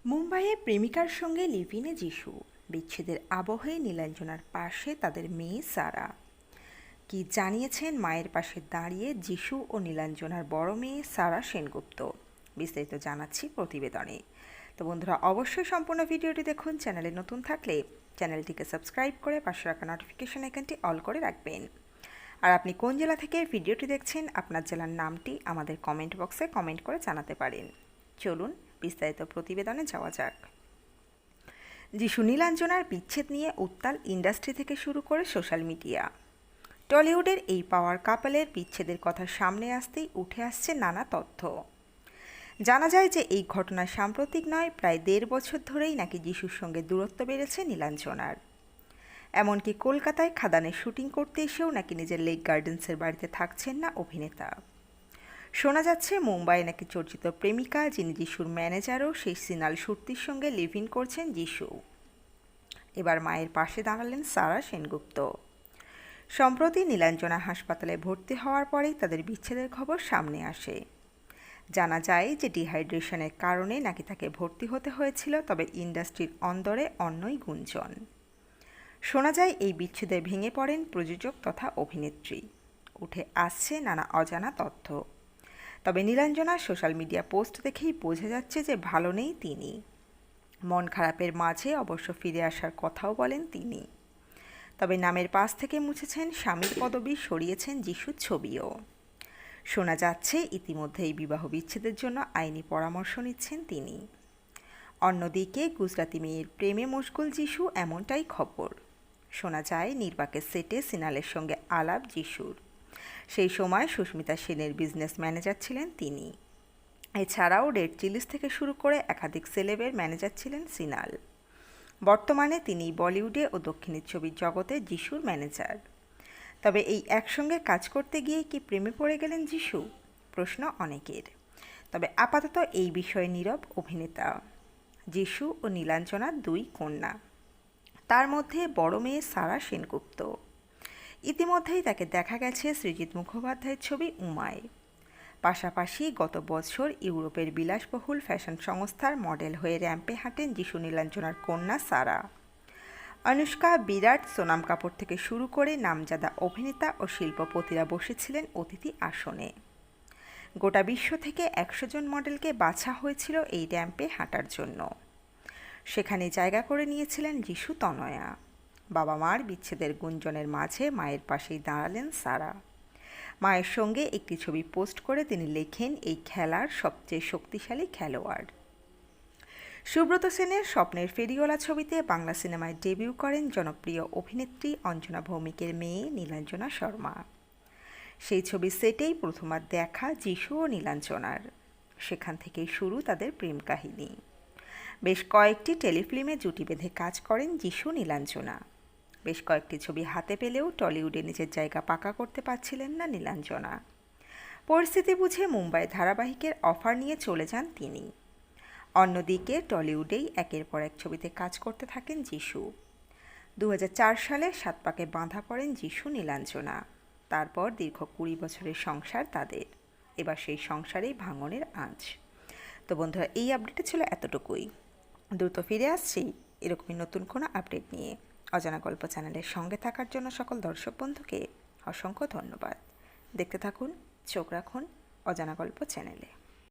মুম্বাইয়ে প্রেমিকার সঙ্গে লিভ-ইনে যিশু, বিচ্ছেদের আবহে নীলাঞ্জনার পাশে তাদের মেয়ে সারা। কি জানিয়েছেন মায়ের পাশে দাঁড়িয়ে যিশু ও নীলাঞ্জনার বড় মেয়ে সারা সেনগুপ্ত, বিস্তারিত জানাচ্ছি প্রতিবেদনে। তো বন্ধুরা, অবশ্যই সম্পূর্ণ ভিডিওটি দেখুন। চ্যানেলে নতুন থাকলে চ্যানেলটিকে সাবস্ক্রাইব করে পাশে রাখা নোটিফিকেশন আইকনটি অল করে রাখবেন। আর আপনি কোন জেলা থেকে ভিডিওটি দেখছেন, আপনার জেলার নামটি আমাদের কমেন্ট বক্সে কমেন্ট করে জানাতে পারেন। চলুন বিস্তারিত প্রতিবেদনে যাওয়া যাক। যিশু নীলাঞ্জনার বিচ্ছেদ নিয়ে উত্তাল ইন্ডাস্ট্রি থেকে শুরু করে সোশ্যাল মিডিয়া। টলিউডের এই পাওয়ার কাপলের বিচ্ছেদের কথা সামনে আসতেই উঠে আসছে নানা তথ্য। জানা যায় যে এই ঘটনা সাম্প্রতিক নয়, প্রায় 1.5 বছর ধরেই নাকি যিশুর সঙ্গে দূরত্ব বেড়েছে নীলাঞ্জনার। এমনকি কলকাতায় খাদানের শুটিং করতে এসেও নাকি নিজের লেক গার্ডেন্সের বাড়িতে থাকছেন না অভিনেতা। শোনা যাচ্ছে মুম্বাইয়ে নাকি চর্চিত প্রেমিকা, যিনি যিশুর ম্যানেজারও, সেই সিনাল সূর্তির সঙ্গে লিভ ইন করছেন যিশু। এবার মায়ের পাশে দাঁড়ালেন সারা সেনগুপ্ত। সম্প্রতি নীলাঞ্জনা হাসপাতালে ভর্তি হওয়ার পরেই তাদের বিচ্ছেদের খবর সামনে আসে। জানা যায় যে ডিহাইড্রেশনের কারণে নাকি তাকে ভর্তি হতে হয়েছিল, তবে ইন্ডাস্ট্রির অন্দরে অন্যই গুঞ্জন। শোনা যায় এই বিচ্ছেদে ভেঙে পড়েন প্রযোজক তথা অভিনেত্রী। উঠে আসছে নানা অজানা তথ্য। তবে নীলাঞ্জনার সোশ্যাল মিডিয়া পোস্ট দেখেই বোঝা যাচ্ছে যে ভালো নেই তিনি। মন খারাপের মাঝে অবশ্য ফিরে আসার কথাও বলেন তিনি। তবে নামের পাশ থেকে মুছেছেন স্বামীর পদবি, সরিয়েছেন যিশুর ছবিও। শোনা যাচ্ছে ইতিমধ্যে এই বিবাহ বিচ্ছেদের জন্য আইনি পরামর্শ নিচ্ছেন তিনি। অন্যদিকে গুজরাতি মেয়ের প্রেমে মশগুল যিশু, এমনটাই খবর। শোনা যায় নির্বাকের সেটে সিনালের সঙ্গে আলাপ যিশুর। সেই সময় সুস্মিতা সেনের বিজনেস ম্যানেজার ছিলেন তিনি। এছাড়াও রেড চিলিস থেকে শুরু করে একাধিক সেলেবের ম্যানেজার ছিলেন সিনাল। বর্তমানে তিনি বলিউডে ও দক্ষিণের ছবির জগতে যিশুর ম্যানেজার। তবে এই একসঙ্গে কাজ করতে গিয়ে কি প্রেমে পড়ে গেলেন যিশু, প্রশ্ন অনেকের। তবে আপাতত এই বিষয়ে নীরব অভিনেতা। যিশু ও নীলাঞ্জনার 2 কন্যা, তার মধ্যে বড় মেয়ে সারা সেনগুপ্ত। ইতিমধ্যেই তাকে দেখা গেছে সৃজিত মুখোপাধ্যায়ের ছবি উমায়। পাশাপাশি গত বছর ইউরোপের বিলাসবহুল ফ্যাশন সংস্থার মডেল হয়ে র্যাম্পে হাঁটেন যিশু নীলাঞ্জনার কন্যা সারা। অনুষ্কা, বিরাট, সোনাম কাপুর থেকে শুরু করে নামজাদা অভিনেতা ও শিল্পপতিরা বসেছিলেন অতিথি আসনে। গোটা বিশ্ব থেকে 100 জন মডেলকে বাছা হয়েছিল এই র্যাম্পে হাঁটার জন্য। সেখানে জায়গা করে নিয়েছিলেন যিশু তনয়া। বাবা মার বিচ্ছেদের গুঞ্জনের মাঝে মায়ের পাশেই দাঁড়ালেন সারা। মায়ের সঙ্গে একটি ছবি পোস্ট করে তিনি লেখেন, এই খেলার সবচেয়ে শক্তিশালী খেলোয়াড়। সুব্রত সেনের স্বপ্নের ফেরিওয়ালা ছবিতে বাংলা সিনেমায় ডেবিউ করেন জনপ্রিয় অভিনেত্রী অঞ্জনা ভৌমিকের মেয়ে নীলাঞ্জনা শর্মা। সেই ছবির সেটেই প্রথমবার দেখা যিশু ও নীলাঞ্জনার। সেখান থেকেই শুরু তাদের প্রেম কাহিনী। বেশ কয়েকটি টেলিফিল্মে জুটি বেঁধে কাজ করেন যিশু নীলাঞ্জনা। বেশ কয়েকটি ছবি হাতে পেলেও টলিউডে নিজের জায়গা পাকা করতে পারছিলেন না নীলাঞ্জনা। পরিস্থিতি বুঝে মুম্বাই ধারাবাহিকের অফার নিয়ে চলে যান তিনি। অন্যদিকে টলিউডেই একের পর এক ছবিতে কাজ করতে থাকেন যিশু। 2004 সালে 7 পাকে বাঁধা পড়েন যিশু নীলাঞ্জনা। তারপর দীর্ঘ 20 বছরের সংসার তাদের। এবার সেই সংসারেই ভাঙনের আঁচ। তো বন্ধুরা, এই আপডেটে ছিল এতটুকুই। দ্রুত ফিরে আসছি এরকমই নতুন কোনো আপডেট নিয়ে। অজানা গল্প চ্যানেলের সঙ্গে থাকার জন্য সকল দর্শক বন্ধুকে অসংখ্য ধন্যবাদ। দেখতে থাকুন, চোখ রাখুন অজানা গল্প চ্যানেলে।